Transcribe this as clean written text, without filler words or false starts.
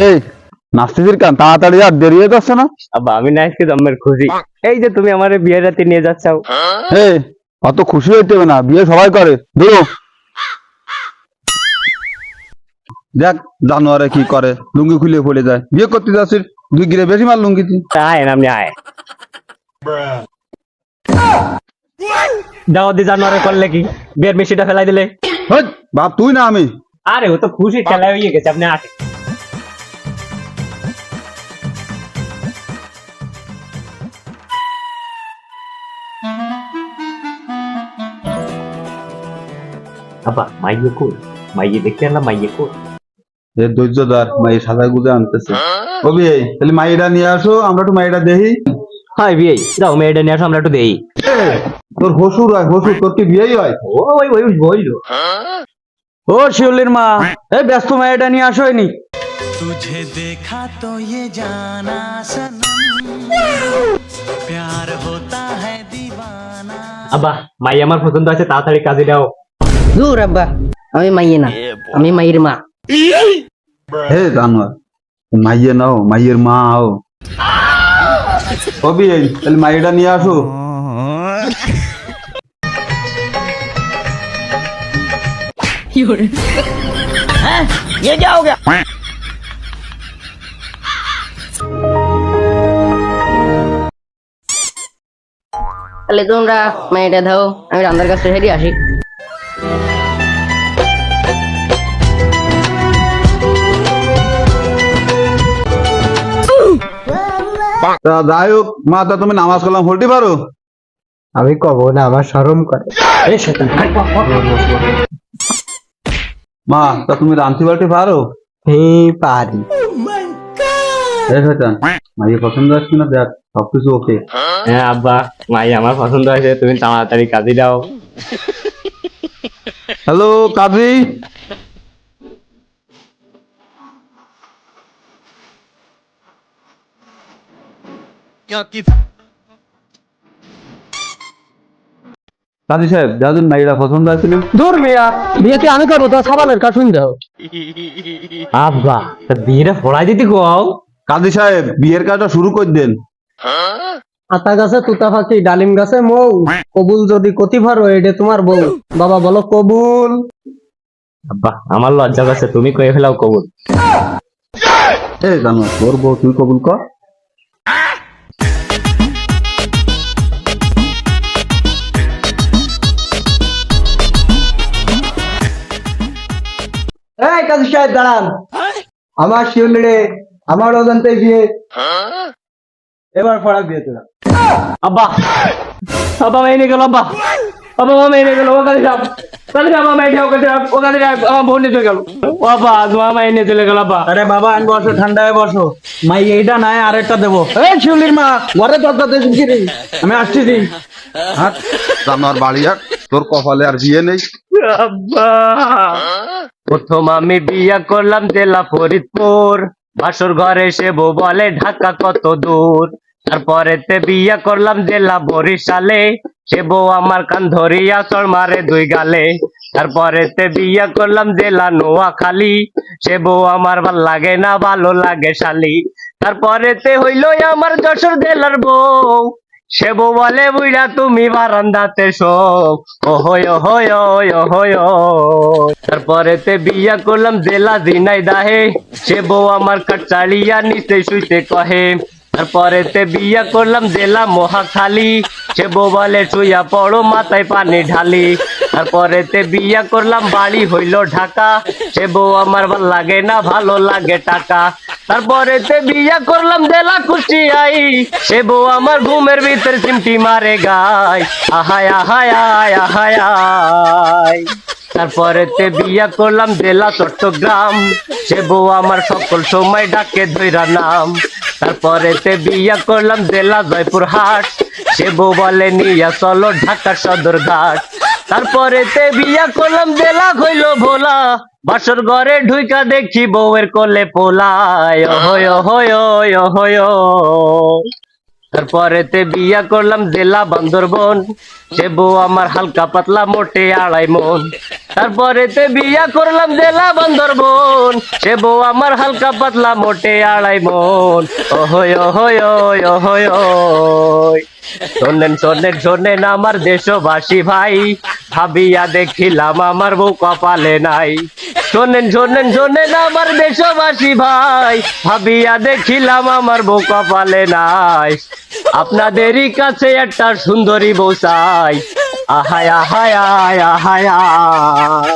এই নাস্তির কান তাড়াতাড়ি আর দেরি হয়ে যাচ্ছে না? আব্বা আমি না আজকে জন্মের খুশি, এই যে তুমি আমার বিয়ের রাতে নিয়ে যাচ্ছাও। এই অত খুশি হইতে হবে না, বিয়ে সবাই করে। ধরো দেখ জানোয়ারে কি করে, লুঙ্গি খুলে পড়ে যায়। বিয়ে করতে যাচ্ছিস, দুই গিরে বেশি মার লুঙ্গিতে। আয় না আপনি আয় দাও দি জানোয়ারে করলে কি বিয়ের মিষ্টিটা ফেলাই দিলে। হেই, বাপ তুই না আমি। আরে ও তো খুশি খেলা হয়ে গেছে, আপনি আসেন। আব্বা মাইয়ে কই? মাইয়ে দেখতে এলাম, মাইয়ে কই? এ ধৈর্যদার মাই সাদা গুজে আনতেছে। ও বিয়ে তাহলে মাইটা নিয়ে আসো, আমরা একটু মাইটা দেখি। হাই বিয়ে যাও, মেয়েটা নিয়ে আসো, আমরা একটু দেই। তোর হসুর হয়, হসুর তোর কি বিয়েই হয়? ওই ওই বইলো। ও শিউলির মা, এই ব্যস্ত মেয়েটা নিয়ে আসোনি। तुझे देखा तो ये जाना सनम प्यार होता है दीवाना। আব্বা মাই আমার পছন্দ আছে, তাড়াতাড়ি কাজে দাও। দূর আব্বা, আমি মাইয়ে না, আমি মাইয়ের মা। হে জানোয়ার, মাইয়ে নাও, মাইয়ের মা হও। ও বিয়ে তাহলে মাইটা নিয়ে আসো। ये क्या हो गया? তাহলে তোমরা মেয়েটা দাও, আমি রান্নার কাজটা সেরে আসি। তা যাই হোক মা, তা তুমি নামাজ কালাম পড়তে পারো? আমি কব না, আমার শরম করে। এই শয়তান, মা তা তুমি রান্তি বাড়তে পারো? পারি। এই শয়তান, মাইয়ে পছন্দ আসছে না, দেখ সবকিছু ওকে। হ্যাঁ আব্বা মাই আমার পছন্দ হয়েছে, তুমি তাড়াতাড়ি কাজে দাও। হ্যালো কাজী। কাজী সাহেব যাদের মাইরা পছন্দ আছিল। দূর মিয়া, বিয়েতে আমি করবো, তো সাবানের কার্টুন দাও। আব্বা তা বিয়েটা ফড়াই দিতে কও। কাজী সাহেব বিয়ের কাজটা শুরু করে দেন। আতা গাছে তুতা ফাঁকি, ডালিম গাছে মৌ, কবুল যদি কতি পারো এটা তোমার বউ। বাবা বলো কবুল। আব্বা আমার লজ্জা করছে, তুমি কয়ে ফেলাও কবুল। এই জানো তোর বউ, তুই কবুল কর। এই কাজী সাহেব দাঁড়ান, আমার শিউলিরে আমার অজান্তে বিয়ে, এবার ফড়া বিয়ে তোরা। আব্বা আব্বা মেয়ে নিয়ে গেল, আব্বা আব্বা মা মেয়ে নিয়ে গেল। ও কাজে যাব, কাজে যাব, মাই ও কাজে যাব, ও কাজে যাব, আমার বোন নিয়ে চলে গেল। ও আব্বা তোমার মাই নিয়ে চলে গেল। আব্বা আরে বাবা আমি বসো, ঠান্ডায় বসো। মাই এইটা নাই আরেকটা দেবো। এই শিউলির মা, ঘরে দরজা দিয়েছেন কি রে? আমি আসছি দিন। হাট জানোয়ার বাড়ি হাট, তোর কপালে আর বিয়ে নেই। আব্বা প্রথম আমি বিয়া করলাম জেলা ফরিদপুর, বাসর ঘরে সে বউ বলে ঢাকা কত দূর। তারপরেতে বিয়া করলাম জেলা বরিশালে, সে বউ আমার কান ধরিয়া চড় মারে দুই গালে। তারপরেতে বিয়া করলাম জেলা নোয়াখালী, সে বউ আমার ভাল লাগে না, ভালো লাগে শালি। তারপরেতে হইল আমার যশোর জেলার বউ, সে বউ বলে বুইরা তুমি বারান্দাতে শোক। ওহয় ওহয় ওহয়। তারপরেতে বিয়া করলাম জেলা ঝিনাইদহে, সে বউ আমার কাটচাড়িয়া নিচে শুইতে কহে। তারপরেতে বিয়া করলাম জেলা মহাখালী, সে বউ বলে শুইয়া পড়ো মাথায় পানি ঢালি। তারপরেতে বিয়া করলাম বাড়ি হইল ঢাকা, সে বউ আমার ভাল লাগে না, ভালো লাগে টাকা। তারপরেতে বিয়া করলাম জেলা কুষ্টিয়াই, সে বউ আমার ঘুমের ভিতর চিমটি মারে গায়। আহায় আহায় আয় আহায় আয়। তারপরেতে বিয়া করলাম জেলা চট্টগ্রাম, সে বউ আমার সকল সময় ডাকে ধইরা নাম। তারপরেতে বিয়া করলাম জেলা জয়পুরহাট, সে বউ বলে নিয়া চলো ঢাকা সদরঘাট। তারপরেতে বিয়া করলাম জেলা হইল ভোলা, বাসর ঘরে ঢুইকা দেখি বউয়ের কোলে পোলায়। ওহয় ওহয় ওহয়। তারপরেতে বিয়া করলাম জেলা বান্দরবন, সে বউ আমার হালকা পাতলা মোটে আড়াই মন। তারপরেতে বিয়া করলাম জেলা বান্দরবন, সে বউ আমার হালকা পাতলা মোটে আড়াই মন। ওহই ওহই ওই ওহই ওই। শোনেন শোনেন শোনেন আমার দেশবাসী ভাই, ভাবিয়া দেখিলাম আমার বউ কপালে নাই। শোনেন শোনেন শোনেন আমার দেশবাসী ভাই, ভাবিয়া দেখিলাম আমার বউ কপালে নাই। আপনাদেরই কাছে একটা সুন্দরী বউ চাই, আহায় আহায় আয় আহায় আয়।